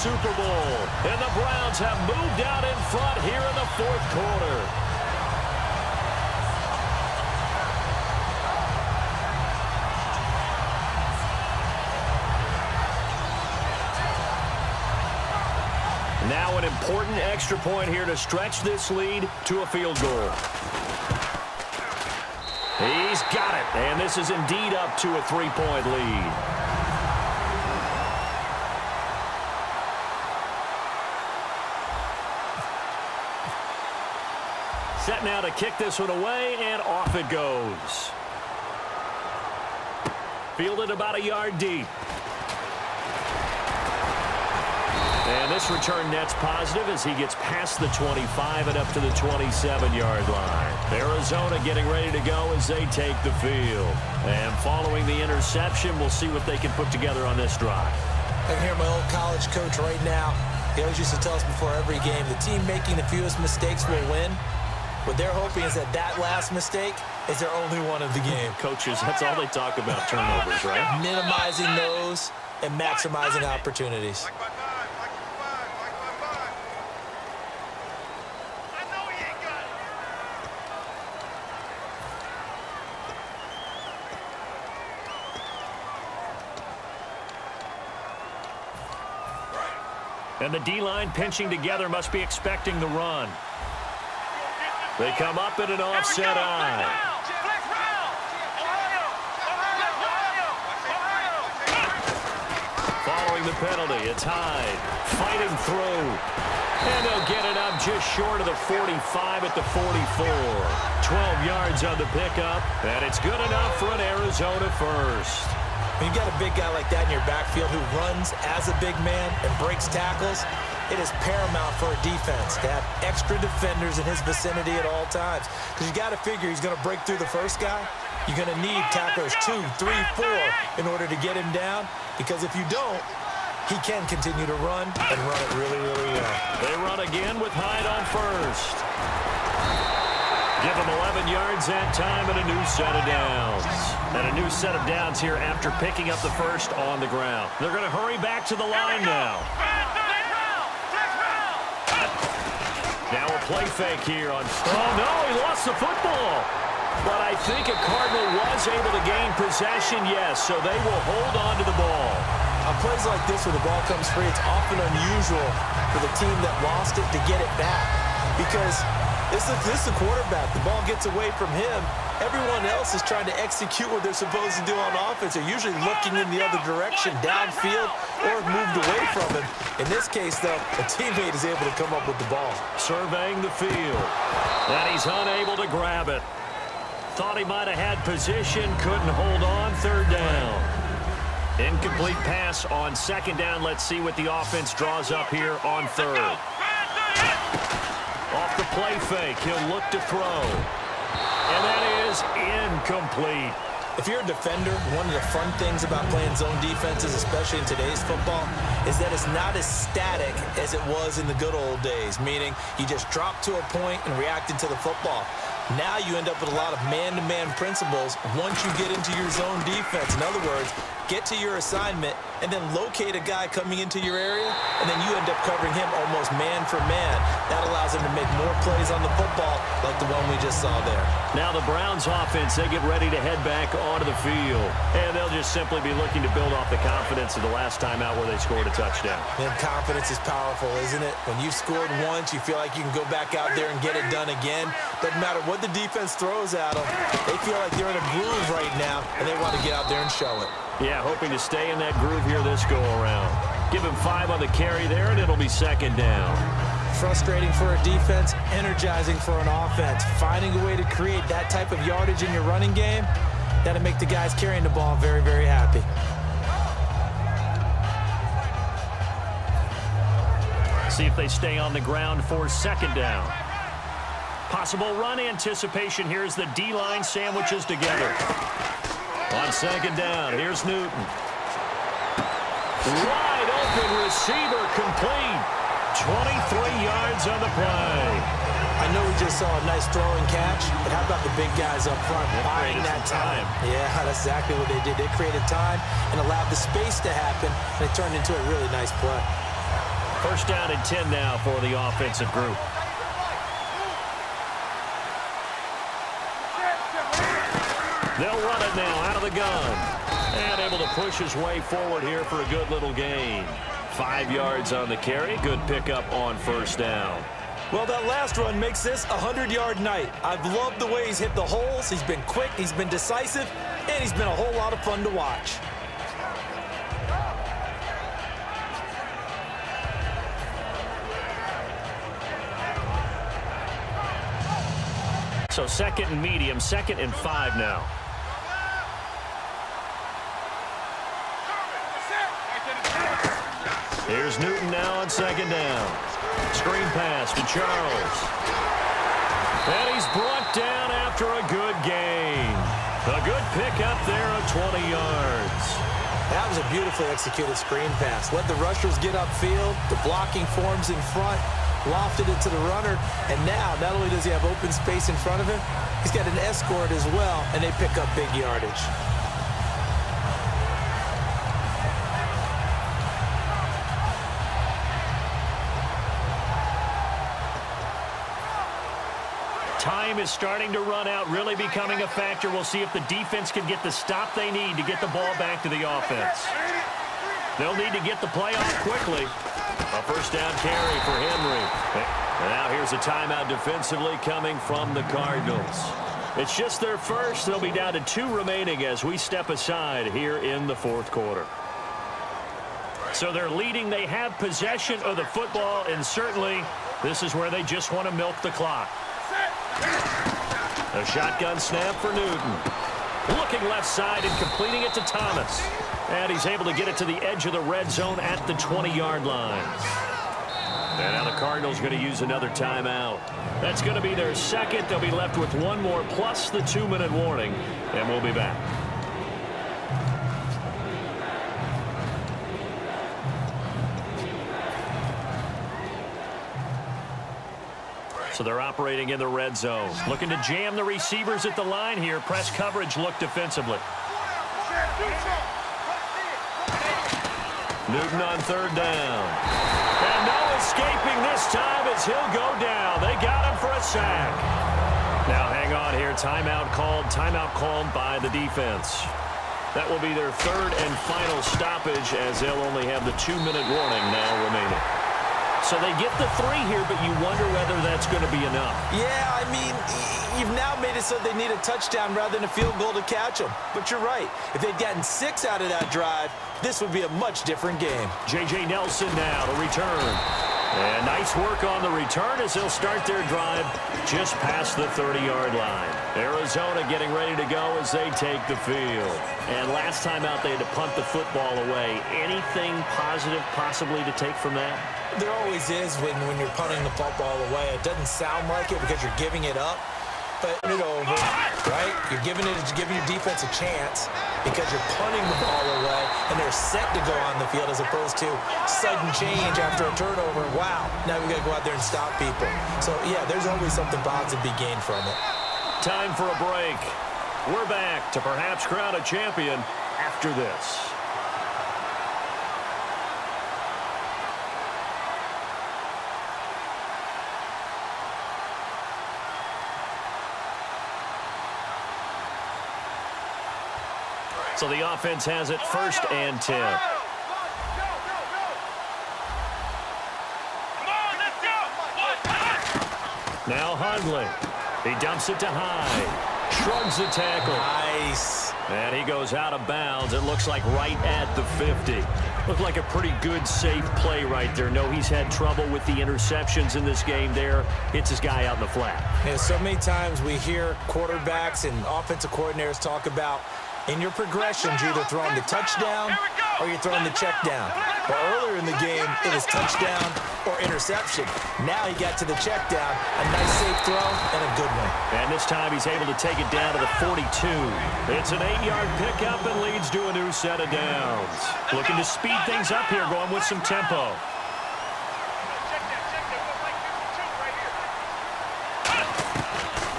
Super Bowl. And the Browns have moved out in front here in the fourth quarter. Now an important extra point here to stretch this lead to a field goal. He's got it, and this is indeed up to a 3-point lead. Set now to kick this one away, and off it goes. Fielded about a yard deep. And this return net's positive as he gets past the 25 and up to the 27-yard line. Arizona getting ready to go as they take the field. And following the interception, we'll see what they can put together on this drive. I can hear my old college coach right now. He always used to tell us before every game, the team making the fewest mistakes will win. What they're hoping is that last mistake is their only one of the game. Coaches, that's all they talk about, turnovers, right? Minimizing those and maximizing opportunities. And the D-line pinching together must be expecting the run. They come up in an offset eye. Following the penalty, it's Hyde fighting through. And they'll get it up just short of the 45 at the 44. 12 yards on the pickup, and it's good enough for an Arizona first. When you've got a big guy like that in your backfield who runs as a big man and breaks tackles, it is paramount for a defense to have extra defenders in his vicinity at all times. Because you got to figure he's going to break through the first guy. You're going to need tacklers 2, 3, 4 in order to get him down. Because if you don't, he can continue to run and run it really, really well. They run again with Hyde on first. Give him 11 yards that time and a new set of downs. And a new set of downs here after picking up the first on the ground. They're going to hurry back to the line now. Now a play fake here on... Oh, no, he lost the football. But I think a Cardinal was able to gain possession, yes, so they will hold on to the ball. On plays like this where the ball comes free, it's often unusual for the team that lost it to get it back. Because this is the quarterback. The ball gets away from him. Everyone else is trying to execute what they're supposed to do on offense. They're usually looking in the other direction, downfield, or moved away from him. In this case, though, a teammate is able to come up with the ball. Surveying the field. And he's unable to grab it. Thought he might have had position, couldn't hold on, third down. Incomplete pass on second down. Let's see what the offense draws up here on third. Off the play fake, he'll look to throw. And that is incomplete. If you're a defender, one of the fun things about playing zone defenses, especially in today's football, is that it's not as static as it was in the good old days, meaning you just drop to a point and reacted to the football. Now you end up with a lot of man-to-man principles once you get into your zone defense. In other words, get to your assignment and then locate a guy coming into your area, and then you end up covering him almost man for man. That allows him to make more plays on the football like the one we just saw there. Now the Browns offense, they get ready to head back onto the field, and they'll just simply be looking to build off the confidence of the last time out where they scored a touchdown. And confidence is powerful, isn't it? When you've scored once, you feel like you can go back out there and get it done again. Doesn't matter what the defense throws at them. They feel like they're in a groove right now, and they want to get out there and show it. Yeah, hoping to stay in that groove here this go-around. Give him 5 on the carry there, and it'll be second down. Frustrating for a defense, energizing for an offense. Finding a way to create that type of yardage in your running game, that'll make the guys carrying the ball very, very happy. See if they stay on the ground for second down. Possible run anticipation here as the D-line sandwiches together. On second down, here's Newton. Wide open receiver complete. 23 yards on the play. I know we just saw a nice throwing catch, but how about the big guys up front buying that time? Yeah, that's exactly what they did. They created time and allowed the space to happen, and it turned into a really nice play. First down and 10 now for the offensive group. They'll run it now out of the gun. And able to push his way forward here for a good little gain. 5 yards on the carry. Good pickup on first down. Well, that last run makes this a 100-yard night. I've loved the way he's hit the holes. He's been quick, he's been decisive, and he's been a whole lot of fun to watch. So second and medium, 2nd and 5 now. Here's Newton now on 2nd down. Screen pass to Charles. And he's brought down after a good gain. A good pickup there of 20 yards. That was a beautifully executed screen pass. Let the rushers get upfield. The blocking forms in front. Lofted it to the runner. And now, not only does he have open space in front of him, he's got an escort as well, and they pick up big yardage. Time is starting to run out, really becoming a factor. We'll see if the defense can get the stop they need to get the ball back to the offense. They'll need to get the play off quickly. A first down carry for Henry. And now here's a timeout defensively coming from the Cardinals. It's just their first. They'll be down to 2 remaining as we step aside here in the 4th quarter. So they're leading. They have possession of the football, and certainly this is where they just want to milk the clock. A shotgun snap for Newton. Looking left side and completing it to Thomas. And he's able to get it to the edge of the red zone at the 20-yard line. And now the Cardinals going to use another timeout. That's going to be their second. They'll be left with 1 more plus the 2-minute warning. And we'll be back. So they're operating in the red zone. Looking to jam the receivers at the line here. Press coverage look defensively. Newton on 3rd down. And no escaping this time as he'll go down. They got him for a sack. Now hang on here. Timeout called by the defense. That will be their 3rd and final stoppage as they'll only have the 2-minute warning now remaining. So they get the 3 here, but you wonder whether that's going to be enough. Yeah, I mean, you've now made it so they need a touchdown rather than a field goal to catch them. But you're right. If they'd gotten 6 out of that drive, this would be a much different game. J.J. Nelson now to return. And nice work on the return as they'll start their drive just past the 30-yard line. Arizona getting ready to go as they take the field. And last time out, they had to punt the football away. Anything positive possibly to take from that? There always is when you're punting the football away. It doesn't sound like it because you're giving it up, but it over, right? You're giving your defense a chance because you're punting the ball away, and they're set to go on the field as opposed to sudden change after a turnover. Wow, now we got to go out there and stop people. So, yeah, there's always something positive to be gained from it. Time for a break. We're back to perhaps crown a champion after this. So the offense has it 1st and 10. Now Hundley. He dumps it to Hyde. Shrugs the tackle. Nice. And he goes out of bounds. It looks like right at the 50. Looked like a pretty good, safe play right there. No, he's had trouble with the interceptions in this game there. Hits his guy out in the flat. Yeah, so many times we hear quarterbacks and offensive coordinators talk about in your progressions, you're either throwing the touchdown or you're throwing the check down. But earlier in the game, it was touchdown or interception. Now he got to the check down, a nice safe throw, and a good one. And this time he's able to take it down to the 42. It's an 8-yard pickup and leads to a new set of downs. Looking to speed things up here, going with some tempo.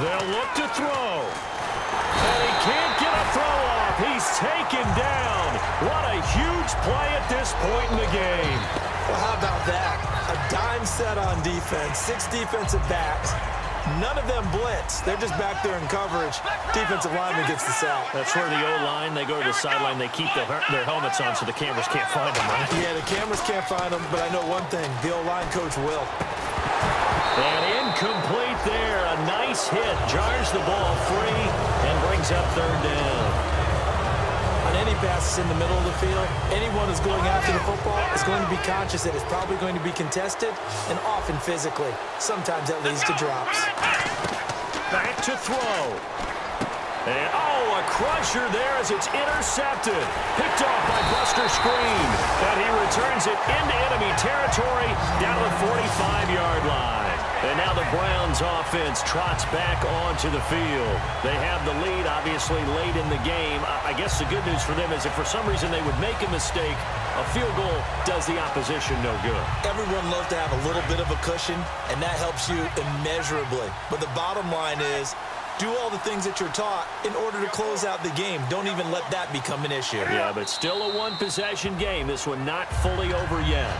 They'll look to throw. And he can't get a throw off. He's taken down. What a huge play at this point in the game. Well, how about that? Dime set on defense, 6 defensive backs. None of them blitz. They're just back there in coverage. Defensive lineman gets the sack. That's where the O-line, they go to the sideline, they keep their helmets on so the cameras can't find them, right? Yeah, the cameras can't find them, but I know one thing. The O-line coach will. And incomplete there. A nice hit. Jars the ball free and brings up 3rd down. On any passes in the middle of the field, anyone who's going after the football is going to be conscious that it's probably going to be contested and often physically. Sometimes that leads to drops. Back to throw. And, a crusher there as it's intercepted. Picked off by Buster Screen. And he returns it into enemy territory down to the 45-yard line. And now the Browns offense trots back onto the field. They have the lead, obviously, late in the game. I guess the good news for them is if for some reason they would make a mistake, a field goal does the opposition no good. Everyone loves to have a little bit of a cushion, and that helps you immeasurably. But the bottom line is, do all the things that you're taught in order to close out the game. Don't even let that become an issue. Yeah, but still a one-possession game. This one not fully over yet.